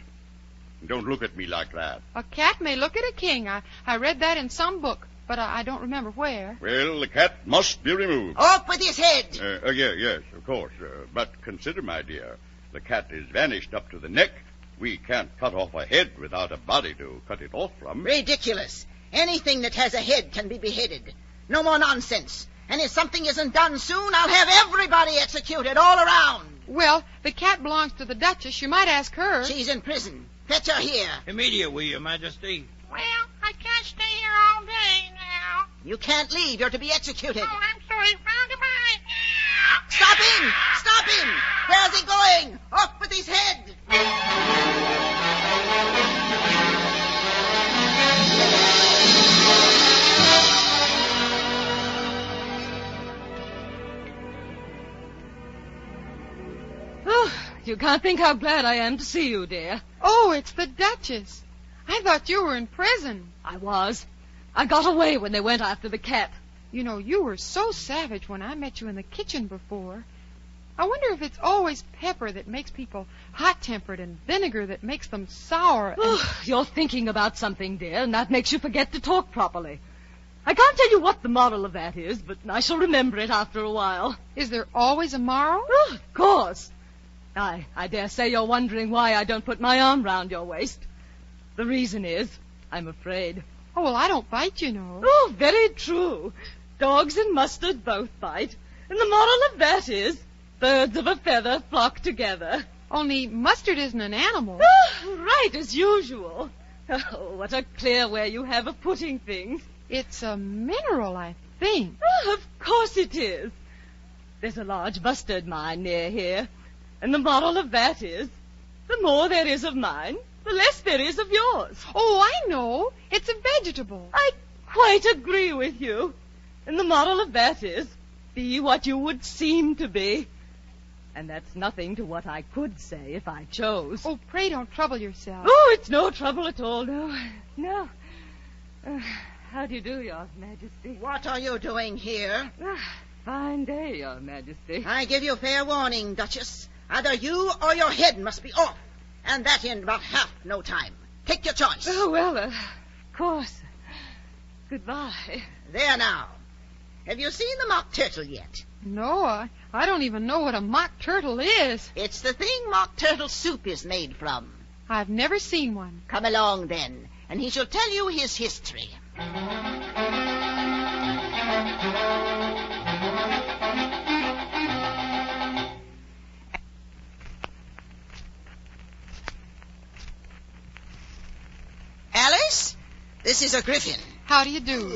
Don't look at me like that. A cat may look at a king. I read that in some book, but I don't remember where. Well, the cat must be removed. Off with his head! Yes, of course. But consider, my dear, the cat is vanished up to the neck. We can't cut off a head without a body to cut it off from. Ridiculous. Anything that has a head can be beheaded. No more nonsense. And if something isn't done soon, I'll have everybody executed all around. Well, the cat belongs to the Duchess. You might ask her. She's in prison. Fetch her here. Immediately, Your Majesty. Well, I can't stay here all day now. You can't leave. You're to be executed. Oh, I'm sorry. Well, goodbye. Stop him! Stop him! Where's he going? Off with his head! You can't think how glad I am to see you, dear. Oh, it's the Duchess. I thought you were in prison. I was. I got away when they went after the cat. You know, you were so savage when I met you in the kitchen before. I wonder if it's always pepper that makes people hot-tempered and vinegar that makes them sour. You're thinking about something, dear, and that makes you forget to talk properly. I can't tell you what the moral of that is, but I shall remember it after a while. Is there always a moral? Of course. I dare say you're wondering why I don't put my arm round your waist. The reason is, I'm afraid. Oh, well, I don't bite, you know. Oh, very true. Dogs and mustard both bite. And the moral of that is, birds of a feather flock together. Only mustard isn't an animal. Right, as usual. Oh, what a clear way you have of putting things. It's a mineral, I think. Of course it is. There's a large mustard mine near here. And the moral of that is, the more there is of mine, the less there is of yours. Oh, I know. It's a vegetable. I quite agree with you. And the moral of that is, be what you would seem to be. And that's nothing to what I could say if I chose. Oh, pray don't trouble yourself. Oh, it's no trouble at all, no. No. How do you do, Your Majesty? What are you doing here? Fine day, Your Majesty. I give you fair warning, Duchess. Either you or your head must be off. And that in about half no time. Take your choice. Oh, well, of course. Goodbye. There now. Have you seen the mock turtle yet? No, I don't even know what a mock turtle is. It's the thing mock turtle soup is made from. I've never seen one. Come along, then, and he shall tell you his history. Alice, this is a griffin. How do you do?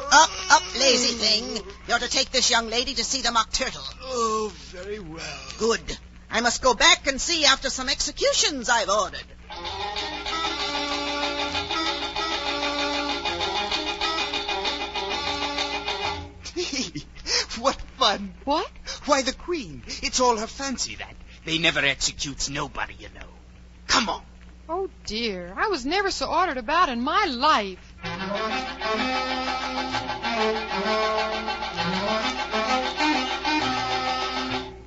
Up, lazy thing. You're to take this young lady to see the mock turtle. Oh, very well. Good. I must go back and see after some executions I've ordered. What fun. What? Why, the Queen. It's all her fancy, that. They never executes nobody, you know. Come on. Oh, dear. I was never so ordered about in my life.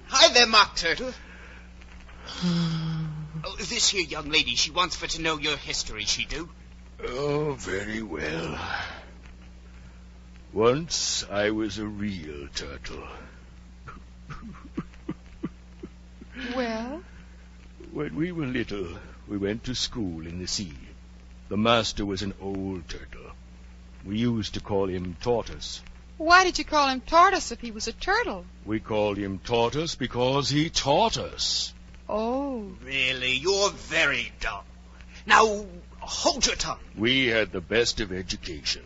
Hi there, Mock Turtle. Oh, this here young lady, she wants for to know your history, she do. Oh, very well. Once I was a real turtle. Well? When we were little, we went to school in the sea. The master was an old turtle. We used to call him Tortoise. Why did you call him Tortoise if he was a turtle? We called him Tortoise because he taught us. Oh. Really, you're very dull. Now, hold your tongue. We had the best of education.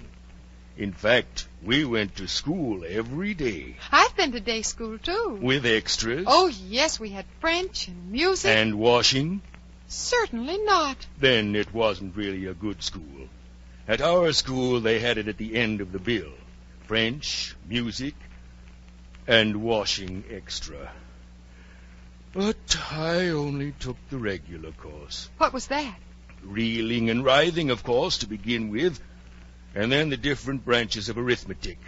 In fact, we went to school every day. I've been to day school, too. With extras. Oh, yes, we had French and music. And washing. Certainly not. Then it wasn't really a good school. At our school, they had it at the end of the bill. French, music, and washing extra. But I only took the regular course. What was that? Reeling and writhing, of course, to begin with. And then the different branches of arithmetic.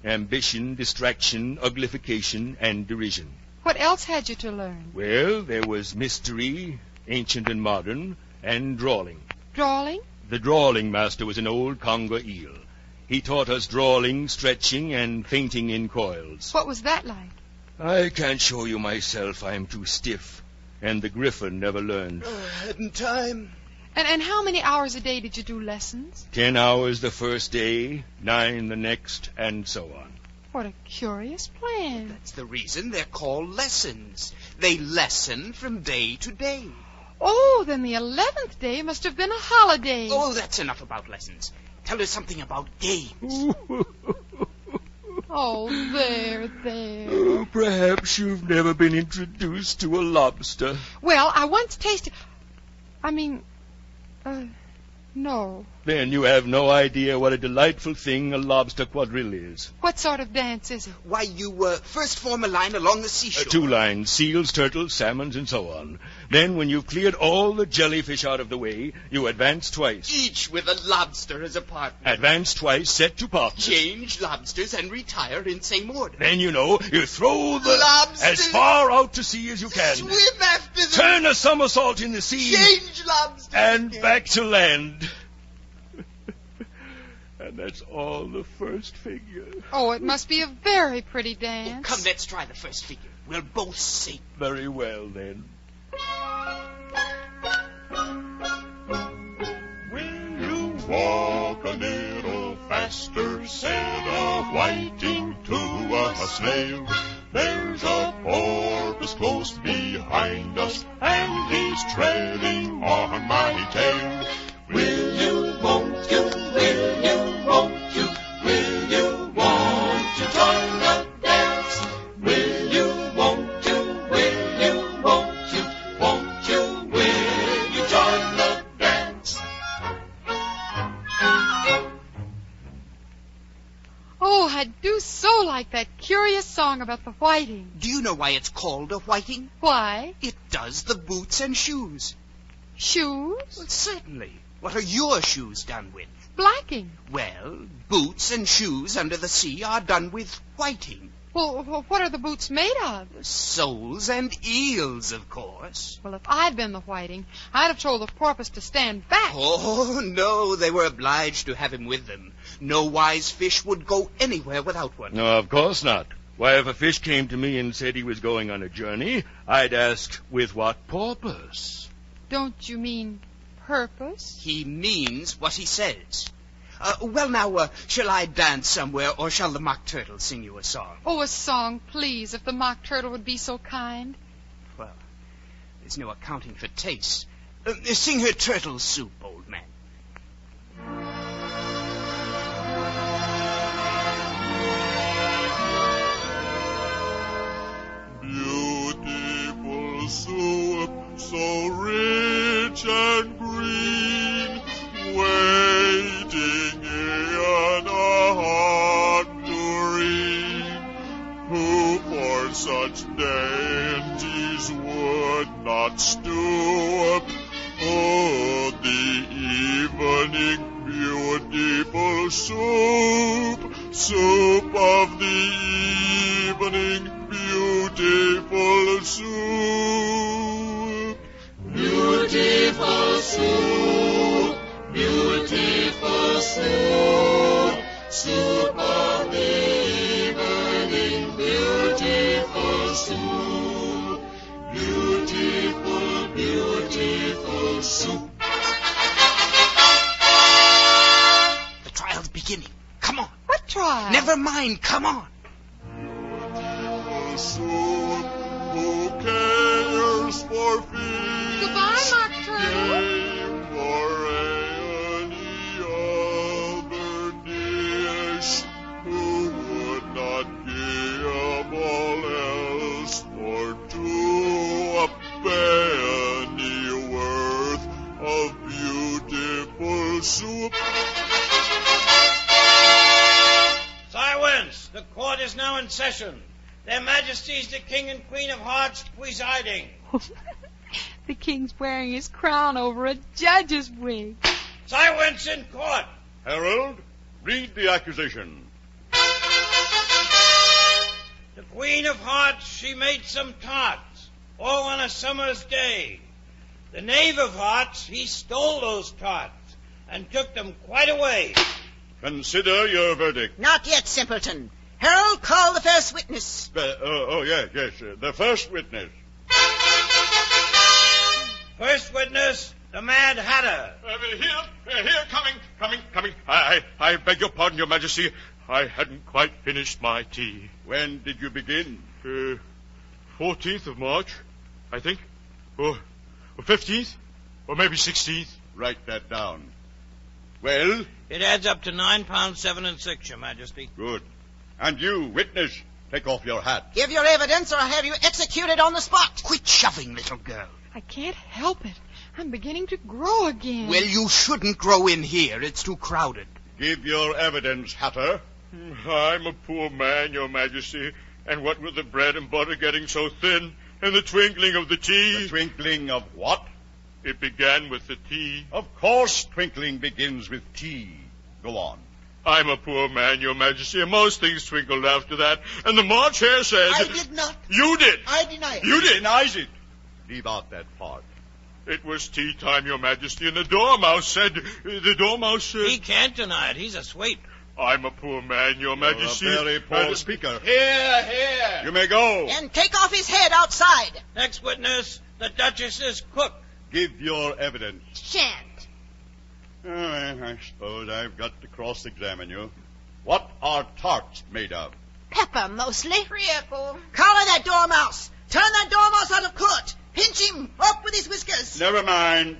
Ambition, distraction, uglification, and derision. What else had you to learn? Well, there was mystery, ancient and modern, and drawling. Drawling? The drawling master was an old conger eel. He taught us drawling, stretching, and fainting in coils. What was that like? I can't show you myself. I'm too stiff. And the griffin never learned. Hadn't time. And how many hours a day did you do lessons? 10 hours the first day, 9 the next, and so on. What a curious plan. That's the reason they're called lessons. They lesson from day to day. Oh, then the 11th day must have been a holiday. Oh, that's enough about lessons. Tell us something about games. Oh, there. Oh, perhaps you've never been introduced to a lobster. Well, I once tasted... no. Then you have no idea what a delightful thing a lobster quadrille is. What sort of dance is it? Why, you first form a line along the seashore. 2 lines, seals, turtles, salmons, and so on. Then, when you've cleared all the jellyfish out of the way, you advance twice. Each with a lobster as a partner. Advance twice, set to partners. Change lobsters and retire in same order. Then, you throw the lobsters as far out to sea as you can. Swim after them. Turn a somersault in the sea. Change lobsters and again. Back to land. And that's all the first figure. Oh, it must be a very pretty dance. Come, let's try the first figure. We'll both sing. Very well, then. Will you walk a little faster, said a whiting to a snail? There's a porpoise close behind us, and he's treading on my tail. Will you, won't you, will you, won't you, will you, want to join the dance? Will you, won't you, will you, won't you, will you join the dance? Oh, I do so like like that curious song about the whiting. Do you know why it's called a whiting? Why? It does the boots and shoes. Shoes? Well, certainly. What are your shoes done with? Blacking. Well, boots and shoes under the sea are done with whiting. Well, what are the boots made of? Soles and eels, of course. Well, if I'd been the whiting, I'd have told the porpoise to stand back. Oh, no, they were obliged to have him with them. No wise fish would go anywhere without one. No, of course not. Why, if a fish came to me and said he was going on a journey, I'd ask, with what purpose? Don't you mean purpose? He means what he says. Well, now, shall I dance somewhere, or shall the Mock Turtle sing you a song? Oh, a song, please, if the Mock Turtle would be so kind. Well, there's no accounting for taste. Sing her turtle soup, old man. Beautiful soup, so rich and green, waiting in a hot tureen. Who for such dainties would not stoop? Oh, the evening beautiful soup, soup of the evening beautiful soup. Beautiful soup, beautiful soup, soup of the evening, beautiful soup, beautiful, beautiful soup. The trial's beginning. Come on. What trial? Never mind. Come on. Beautiful soup, who cares for fish? Goodbye, Mock Turtle. Game for any other dish, who would not give all else for two a pennyworth of beautiful soup. Silence! The court is now in session. Their Majesties the King and Queen of Hearts presiding. The king's wearing his crown over a judge's wig. Silence in court! Herald, read the accusation. The Queen of Hearts, she made some tarts, all on a summer's day. The Knave of Hearts, he stole those tarts and took them quite away. Consider your verdict. Not yet, simpleton. Herald, call the first witness. Yes. The first witness. First witness, the Mad Hatter. Here, coming. I beg your pardon, Your Majesty. I hadn't quite finished my tea. When did you begin? 14th of March, I think. Or 15th, or maybe 16th. Write that down. Well? It adds up to £9, 7 6, Your Majesty. Good. And you, witness, take off your hat. Give your evidence or I'll have you executed on the spot. Quit shoving, little girl. I can't help it. I'm beginning to grow again. Well, you shouldn't grow in here. It's too crowded. Give your evidence, Hatter. I'm a poor man, Your Majesty, and what with the bread and butter getting so thin, and the twinkling of the tea... The twinkling of what? It began with the tea. Of course twinkling begins with tea. Go on. I'm a poor man, Your Majesty, and most things twinkled after that, and the March Hare said... I did not. You did. I deny it. You did. Denies it. Leave out that part. It was tea time, Your Majesty, and the Dormouse said... He can't deny it. He's asleep. I'm a poor man, Your Majesty. You're a very poor speaker. Here. You may go. And take off his head outside. Next witness, the Duchess's cook. Give your evidence. Shan't. I suppose I've got to cross-examine you. What are tarts made of? Pepper, mostly. Apple. Collar that dormouse. Turn that dormouse out of court. Pinch him up with his whiskers. Never mind.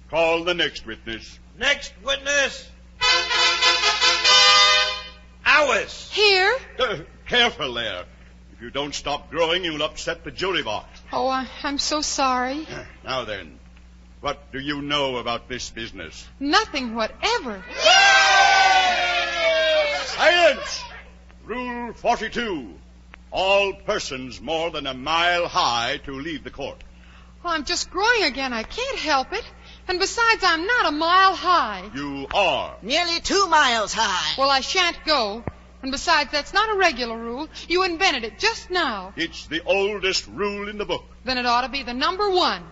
Call the next witness. Next witness. Hours. Here? Careful there. If you don't stop growing, you'll upset the jury box. Oh, I'm so sorry. Now then, what do you know about this business? Nothing whatever. Silence! Rule 42. All persons more than a mile high to leave the court. Well, I'm just growing again. I can't help it. And besides, I'm not a mile high. You are. Nearly 2 miles high. Well, I shan't go. And besides, that's not a regular rule. You invented it just now. It's the oldest rule in the book. Then it ought to be the number 1.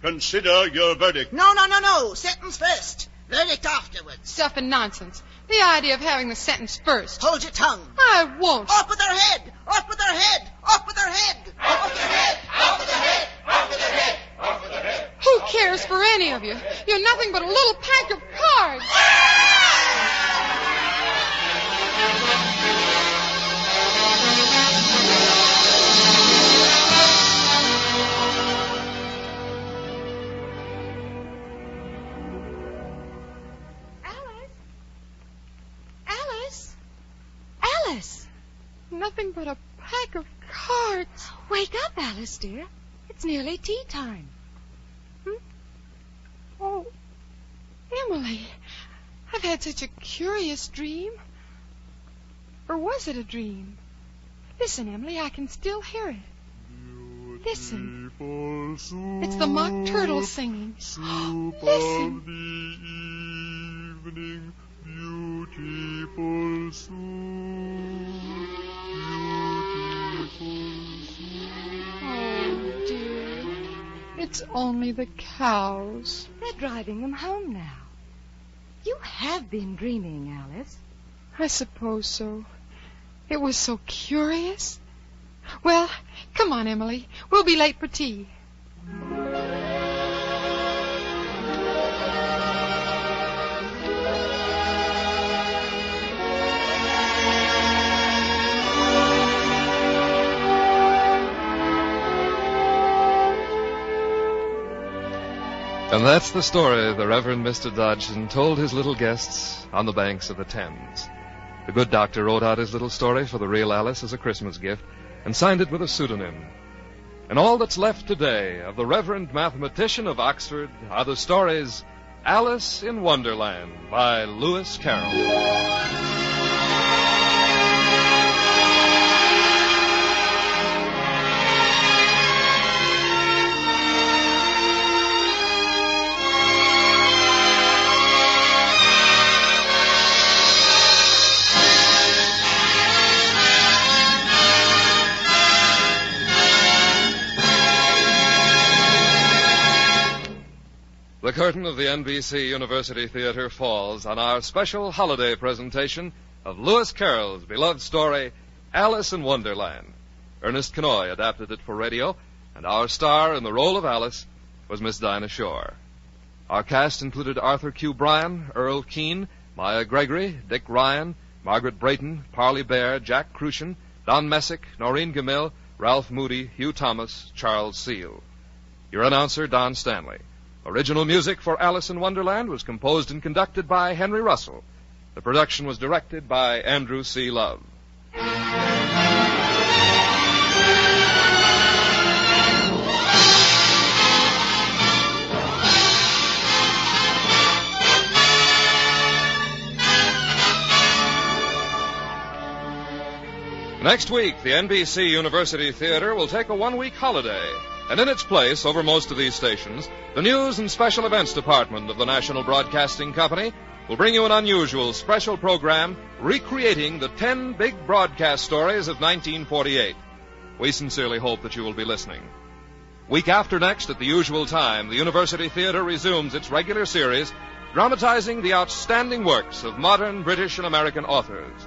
Consider your verdict. No. Sentence first. Verdict afterwards. Stuff and nonsense. The idea of having the sentence first. Hold your tongue. I won't. Off with her head. Off with her head. Off with her head. Off with her head. Off with her head. Off with her head. Off with her head. Who cares for any of you? You're nothing but a little pack of cards. Alice! Nothing but a pack of cards. Wake up, Alice, dear. It's nearly tea time. Oh, Emily, I've had such a curious dream. Or was it a dream? Listen, Emily, I can still hear it. Listen. It's the mock turtle singing. Listen. Beautiful soup, Oh, dear. It's only the cows. They're driving them home now. You have been dreaming, Alice. I suppose so. It was so curious. Well, come on, Emily. We'll be late for tea. And that's the story the Reverend Mr. Dodgson told his little guests on the banks of the Thames. The good doctor wrote out his little story for the real Alice as a Christmas gift and signed it with a pseudonym. And all that's left today of the Reverend Mathematician of Oxford are the stories Alice in Wonderland by Lewis Carroll. The curtain of the NBC University Theater falls on our special holiday presentation of Lewis Carroll's beloved story, Alice in Wonderland. Ernest Kenoy adapted it for radio, and our star in the role of Alice was Miss Dinah Shore. Our cast included Arthur Q. Bryan, Earl Keane, Maya Gregory, Dick Ryan, Margaret Brayton, Parley Bear, Jack Crucian, Don Messick, Noreen Gamil, Ralph Moody, Hugh Thomas, Charles Seal. Your announcer, Don Stanley. Original music for Alice in Wonderland was composed and conducted by Henry Russell. The production was directed by Andrew C. Love. Next week, the NBC University Theater will take a one-week holiday. And in its place, over most of these stations, the News and Special Events Department of the National Broadcasting Company will bring you an unusual special program recreating the 10 big broadcast stories of 1948. We sincerely hope that you will be listening. Week after next, at the usual time, the University Theater resumes its regular series, dramatizing the outstanding works of modern British and American authors.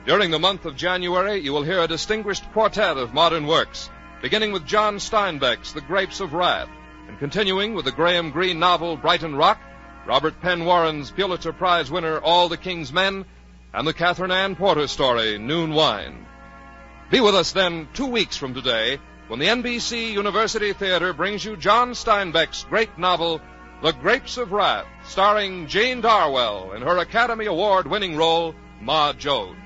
During the month of January, you will hear a distinguished quartet of modern works, beginning with John Steinbeck's The Grapes of Wrath, and continuing with the Graham Greene novel Brighton Rock, Robert Penn Warren's Pulitzer Prize winner All the King's Men, and the Catherine Ann Porter story Noon Wine. Be with us then 2 weeks from today when the NBC University Theater brings you John Steinbeck's great novel The Grapes of Wrath, starring Jane Darwell in her Academy Award-winning role, Ma Joad.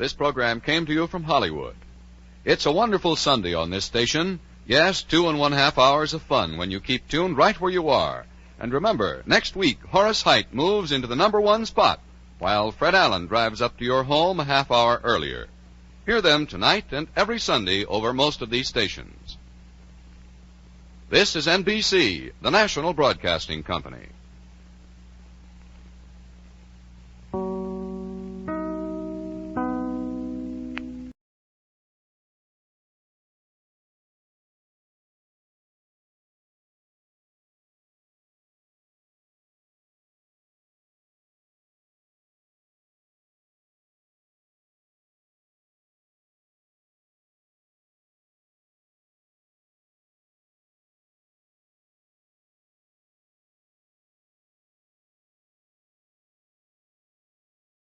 This program came to you from Hollywood. It's a wonderful Sunday on this station. Yes, 2½ hours of fun when you keep tuned right where you are. And remember, next week, Horace Heidt moves into the #1 spot, while Fred Allen drives up to your home a half hour earlier. Hear them tonight and every Sunday over most of these stations. This is NBC, the National Broadcasting Company.